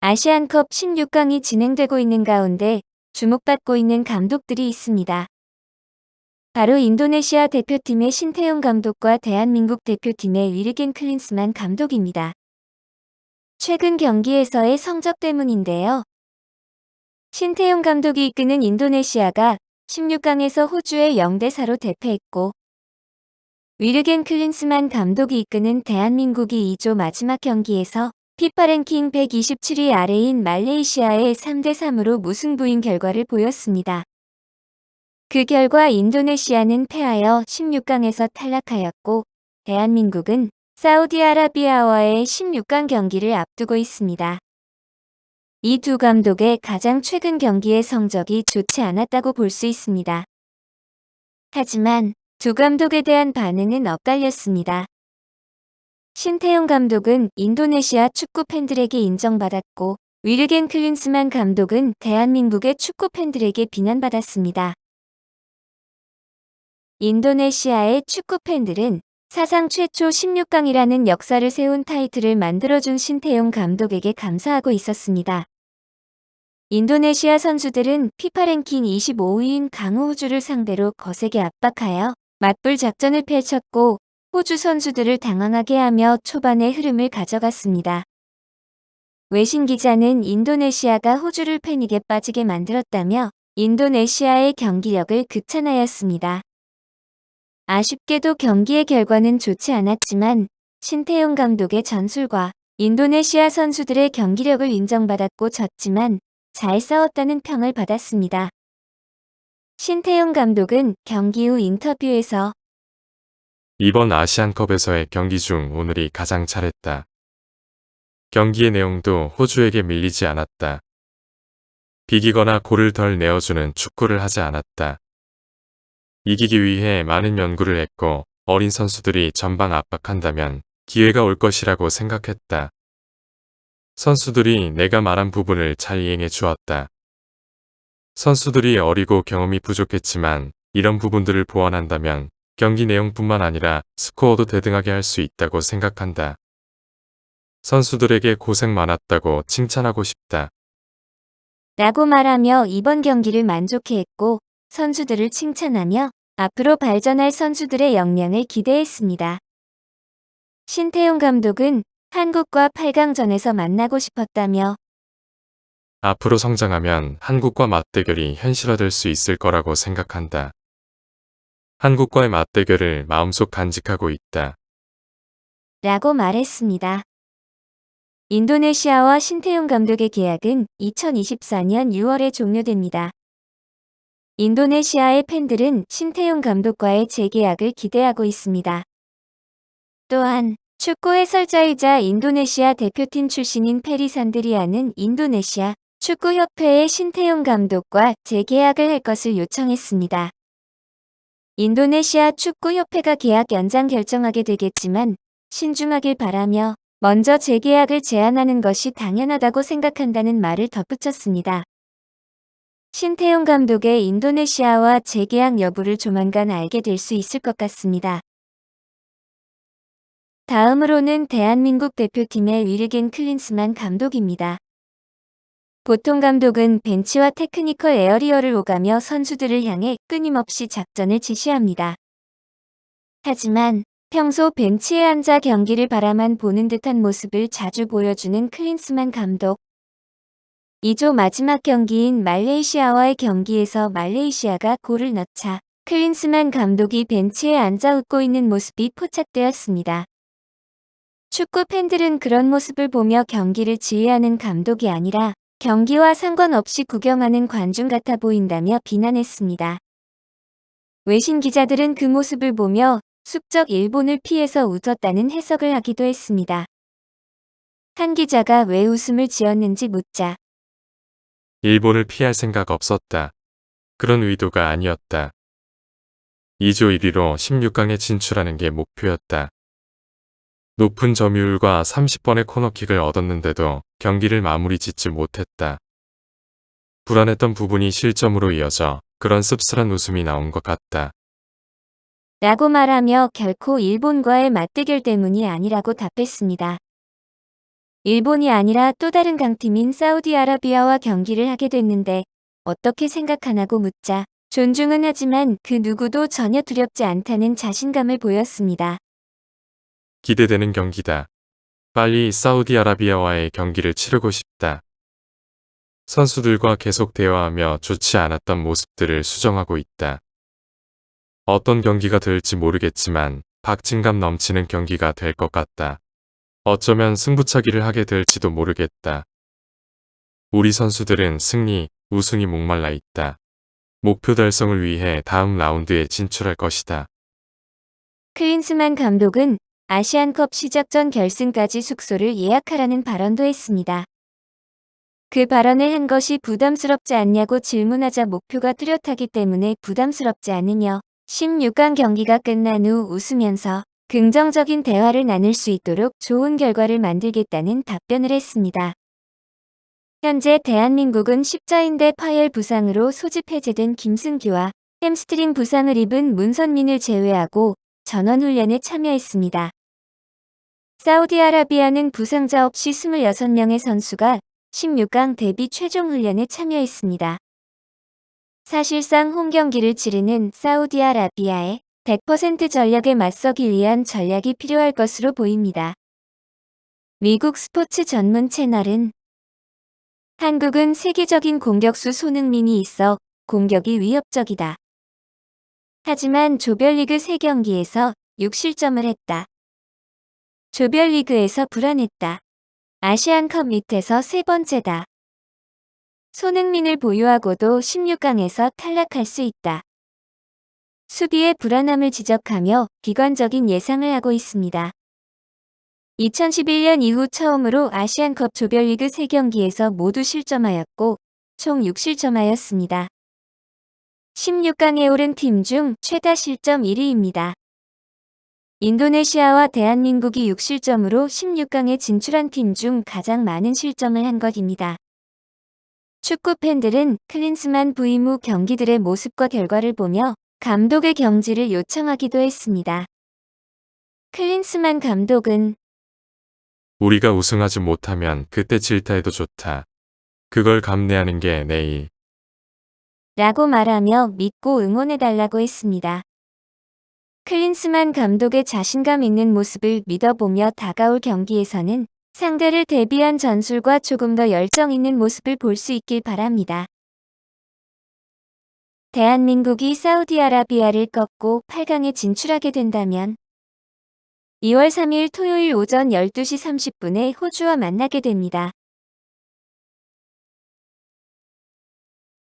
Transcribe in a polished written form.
아시안컵 16강이 진행되고 있는 가운데 주목받고 있는 감독들이 있습니다. 바로 인도네시아 대표팀의 신태용 감독과 대한민국 대표팀의 위르겐 클린스만 감독입니다. 최근 경기에서의 성적 때문인데요. 신태용 감독이 이끄는 인도네시아가 16강에서 호주에 0대4로 대패했고, 위르겐 클린스만 감독이 이끄는 대한민국이 2조 마지막 경기에서 피파 랭킹 127위 아래인 말레이시아에 3대3으로 무승부인 결과를 보였습니다. 그 결과 인도네시아는 패하여 16강에서 탈락하였고, 대한민국은 사우디아라비아와의 16강 경기를 앞두고 있습니다. 이 두 감독의 가장 최근 경기의 성적이 좋지 않았다고 볼 수 있습니다. 하지만 두 감독에 대한 반응은 엇갈렸습니다. 신태용 감독은 인도네시아 축구 팬들에게 인정받았고, 위르겐 클린스만 감독은 대한민국의 축구 팬들에게 비난받았습니다. 인도네시아의 축구 팬들은 사상 최초 16강이라는 역사를 세운 타이틀을 만들어준 신태용 감독에게 감사하고 있었습니다. 인도네시아 선수들은 피파 랭킹 25위인 강호 호주를 상대로 거세게 압박하여 맞불 작전을 펼쳤고, 호주 선수들을 당황하게 하며 초반의 흐름을 가져갔습니다. 외신 기자는 인도네시아가 호주를 패닉에 빠지게 만들었다며 인도네시아의 경기력을 극찬하였습니다. 아쉽게도 경기의 결과는 좋지 않았지만 신태용 감독의 전술과 인도네시아 선수들의 경기력을 인정받았고 졌지만 잘 싸웠다는 평을 받았습니다. 신태용 감독은 경기 후 인터뷰에서 이번 아시안컵에서의 경기 중 오늘이 가장 잘했다. 경기의 내용도 호주에게 밀리지 않았다. 비기거나 골을 덜 내어주는 축구를 하지 않았다. 이기기 위해 많은 연구를 했고 어린 선수들이 전방 압박한다면 기회가 올 것이라고 생각했다. 선수들이 내가 말한 부분을 잘 이행해 주었다. 선수들이 어리고 경험이 부족했지만 이런 부분들을 보완한다면 경기 내용뿐만 아니라 스코어도 대등하게 할 수 있다고 생각한다. 선수들에게 고생 많았다고 칭찬하고 싶다. 라고 말하며 이번 경기를 만족해했고 선수들을 칭찬하며 앞으로 발전할 선수들의 역량을 기대했습니다. 신태용 감독은 한국과 8강전에서 만나고 싶었다며 앞으로 성장하면 한국과 맞대결이 현실화될 수 있을 거라고 생각한다. 한국과의 맞대결을 마음속 간직하고 있다. 라고 말했습니다. 인도네시아와 신태용 감독의 계약은 2024년 6월에 종료됩니다. 인도네시아의 팬들은 신태용 감독과의 재계약을 기대하고 있습니다. 또한 축구 해설자이자 인도네시아 대표팀 출신인 페리 산드리아는 인도네시아 축구협회에 신태용 감독과 재계약을 할 것을 요청했습니다. 인도네시아 축구협회가 계약 연장 결정하게 되겠지만 신중하길 바라며 먼저 재계약을 제안하는 것이 당연하다고 생각한다는 말을 덧붙였습니다. 신태용 감독의 인도네시아와 재계약 여부를 조만간 알게 될 수 있을 것 같습니다. 다음으로는 대한민국 대표팀의 위르겐 클린스만 감독입니다. 보통 감독은 벤치와 테크니컬 에어리어를 오가며 선수들을 향해 끊임없이 작전을 지시합니다. 하지만 평소 벤치에 앉아 경기를 바라만 보는 듯한 모습을 자주 보여주는 클린스만 감독. 2조 마지막 경기인 말레이시아와의 경기에서 말레이시아가 골을 넣자 클린스만 감독이 벤치에 앉아 웃고 있는 모습이 포착되었습니다. 축구 팬들은 그런 모습을 보며 경기를 지휘하는 감독이 아니라 경기와 상관없이 구경하는 관중 같아 보인다며 비난했습니다. 외신 기자들은 그 모습을 보며 숙적 일본을 피해서 웃었다는 해석을 하기도 했습니다. 한 기자가 왜 웃음을 지었는지 묻자 일본을 피할 생각 없었다. 그런 의도가 아니었다. 2조 1위로 16강에 진출하는 게 목표였다. 높은 점유율과 30번의 코너킥을 얻었는데도 경기를 마무리 짓지 못했다. 불안했던 부분이 실점으로 이어져 그런 씁쓸한 웃음이 나온 것 같다. 라고 말하며 결코 일본과의 맞대결 때문이 아니라고 답했습니다. 일본이 아니라 또 다른 강팀인 사우디아라비아와 경기를 하게 됐는데 어떻게 생각하냐고 묻자 존중은 하지만 그 누구도 전혀 두렵지 않다는 자신감을 보였습니다. 기대되는 경기다. 빨리 사우디아라비아와의 경기를 치르고 싶다. 선수들과 계속 대화하며 좋지 않았던 모습들을 수정하고 있다. 어떤 경기가 될지 모르겠지만 박진감 넘치는 경기가 될 것 같다. 어쩌면 승부차기를 하게 될지도 모르겠다. 우리 선수들은 승리, 우승이 목말라 있다. 목표 달성을 위해 다음 라운드에 진출할 것이다. 클린스만 감독은 아시안컵 시작 전 결승까지 숙소를 예약하라는 발언도 했습니다. 그 발언을 한 것이 부담스럽지 않냐고 질문하자 목표가 뚜렷하기 때문에 부담스럽지 않으며 16강 경기가 끝난 후 웃으면서 긍정적인 대화를 나눌 수 있도록 좋은 결과를 만들겠다는 답변을 했습니다. 현재 대한민국은 십자인대 파열 부상으로 소집 해제된 김승규와 햄스트링 부상을 입은 문선민을 제외하고 전원훈련에 참여했습니다. 사우디아라비아는 부상자 없이 26명의 선수가 16강 데뷔 최종 훈련에 참여했습니다. 사실상 홈 경기를 치르는 사우디아라비아의 100% 전략에 맞서기 위한 전략이 필요할 것으로 보입니다. 미국 스포츠 전문 채널은 한국은 세계적인 공격수 손흥민이 있어 공격이 위협적이다. 하지만 조별리그 3경기에서 6실점을 했다. 조별리그에서 불안했다. 아시안컵 밑에서 3번째다. 손흥민을 보유하고도 16강에서 탈락할 수 있다. 수비의 불안함을 지적하며 비관적인 예상을 하고 있습니다. 2011년 이후 처음으로 아시안컵 조별리그 3경기에서 모두 실점하였고 총 6실점하였습니다. 16강에 오른 팀 중 최다 실점 1위입니다. 인도네시아와 대한민국이 6실점으로 16강에 진출한 팀 중 가장 많은 실점을 한 것입니다. 축구 팬들은 클린스만 부임 후 경기들의 모습과 결과를 보며 감독의 경지를 요청하기도 했습니다. 클린스만 감독은 우리가 우승하지 못하면 그때 질타해도 좋다. 그걸 감내하는 게 내일. 라고 말하며 믿고 응원해달라고 했습니다. 클린스만 감독의 자신감 있는 모습을 믿어보며 다가올 경기에서는 상대를 대비한 전술과 조금 더 열정 있는 모습을 볼 수 있길 바랍니다. 대한민국이 사우디아라비아를 꺾고 8강에 진출하게 된다면 2월 3일 토요일 오전 12시 30분에 호주와 만나게 됩니다.